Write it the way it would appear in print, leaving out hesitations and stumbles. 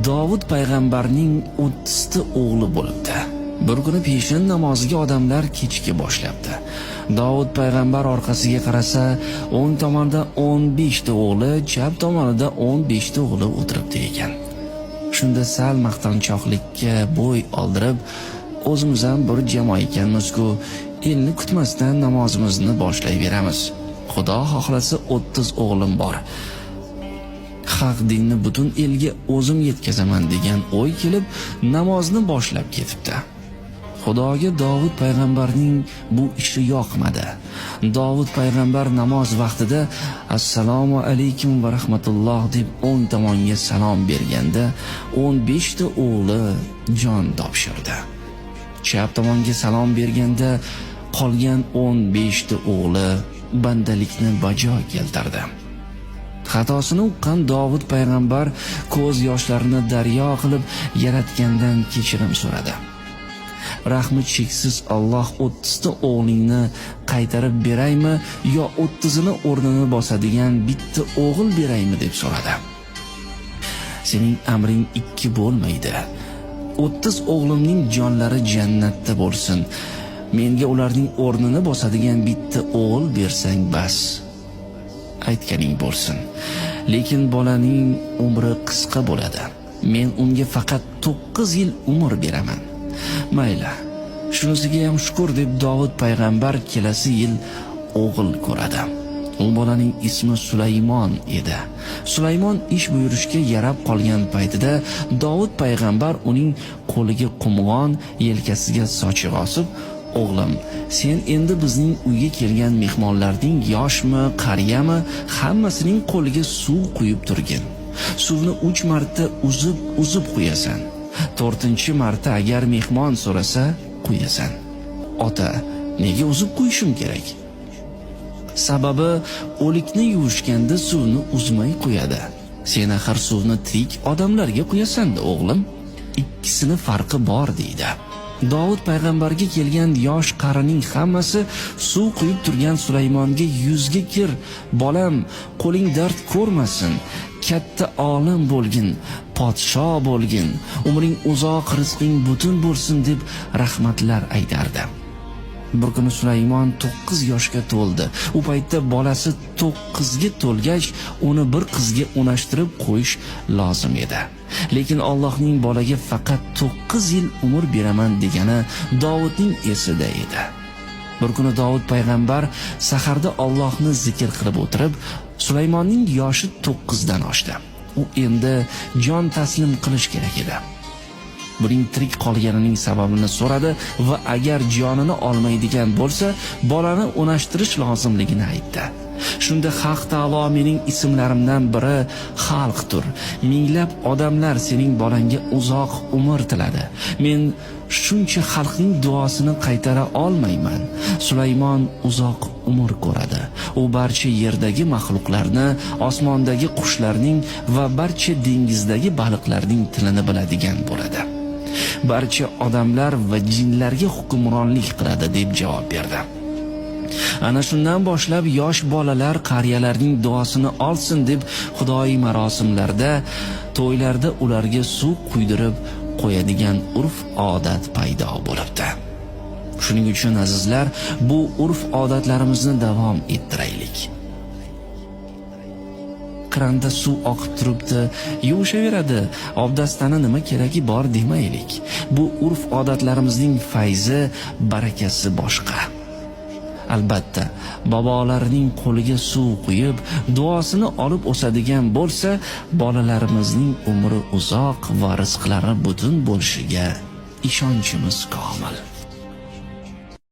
Davud payg'ambarning 30 ta o'g'li bo'libdi. Bir kuni peshin namoziga odamlar kechki boshlabdi. Davud payg'ambar orqasiga qarasa, o'ng tomonda 15 ta o'g'li, chap tomonida 15 ta o'g'li o'tiribdi ekan. Shunda sal maqtanchoqlikka bo'y oldirib, o'zimiz ham bir jamoa ekanmiz-ku, elni kutmasdan namozimizni boshlayveramiz. Xudo xohlasa 30 o'g'lim bor. Haq dinni butun elga o'zim yetkazaman degan o'y kelib, namozni boshlab ketibdi. Xudoga Davud payg'ambarning bu ishi yoqmadi. Davud payg'ambar namoz vaqtida assalomu alaykum va rahmatulloh deb o'ng tomonga salom berganda 15 ta o'g'li jon topshirdi. Chap tomonga salom berganda qolgan 15 ta o'g'li bandalikni bajo keltirdi. Xatosini uqqan Davud payg'ambar ko'z yoshlarini daryo qilib Yaratgandan kechirim so'radi. Rahmi cheksiz Alloh 30 ta o'g'lingni qaytarib beraymi yo 30 ni o'rnini bosadigan bitta o'g'il beraymi deb so'radi. Sening amring ikki bo'lmaydi. 30 o'g'limning jonlari jannatda bo'lsin. Menga ularning o'rnini bosadigan bitta o'g'il bersang bas. Aytganing bo'lsin. Lekin bolaning umri qisqa bo'ladi. Men unga faqat 9 yil umr beraman. Mayli, shunisiga ham shukr deb Davud payg'ambar kelasi yil o'g'il ko'radi. U bolaning ismi Sulaymon edi. Sulaymon ish buyurishga yarab qolgan paytida Davud payg'ambar uning qo'liga qumg'on, yelkasiga sochiq osib, o'g'lim, sen endi bizning uyga kelgan mehmonlarning yoshmi, qariyami, hammasining qo'liga suv quyib turgin. Suvni 3 marta uzib qo'yasan. 4-marta agar mehmon so'rasa, qo'yasan. Ota, nega uzib qo'yishim kerak? Sababi o'likni yuvishganda suvni uzmay qo'yadi. Sen axir suvni tirik odamlarga qo'yasan-da, o'g'lim. Ikkisini farqi bor deydi. Davud payg'ambarga kelgan yosh qarining hammasi suv quyib turgan Sulaymonga yuzga kir, bolam, qo'ling dard ko'rmasin, katta olim bo'lgin, podsho bo'lgin, umring uzoq, rizqing butun bo'lsin deb rahmatlar aytardi. Bir kuni Sulaymon 9 yoshga to'ldi. U paytda bolasi 9 ga to'lgach, uni bir qizga unashtirib qo'yish lozim edi. Lekin Allohning bolaga faqat 9 yil umr beraman degani Davudning esida edi. Bir kuni Davud payg'ambar saharda Allohni zikr qilib o'tirib, Sulaymonning yoshi 9 dan oshdi. U endi jon taslim qilish kerak edi. Buning tirik qolganining sababini so'radi va agar jonini olmaydigan bo'lsa, bolani unashtirish lozimligini aytdi. Shunda Haq taolo mening ismlarimdan biri Xalqdir. Minglab odamlar sening bolangga uzoq umr tiladi. Men shuncha xalqning duosini qaytara olmayman. Sulaymon uzoq umr ko'radi. U barcha yerdagi maxluqlarni, osmondagi qushlarning va barcha dengizdagi baliqlarning tilini biladigan bo'ladi. Barcha odamlar va jinlarga hukmronlik qiladi deb javob berdi. Ana shundan boshlab yosh bolalar qariyalarning duosini olsin deb xudoiy marosimlarda, to'ylarda ularga suv quydirib qo'yadigan urf-odat paydo bo'libdi. Shuning uchun azizlar, bu urf-odatlarimizni davom ettiraylik. Kranda suv oqib turibdi, yuvishaveradi, obdastani nima keragi bor demaylik. Bu urf-odatlarimizning fayzi, barakasi boshqa. Albatta, bobolarning qo'liga suv quyib, duosini olib o'sadigan bo'lsa, bolalarimizning umri uzoq va rizqlari butun bo'lishiga ishonchimiz komil.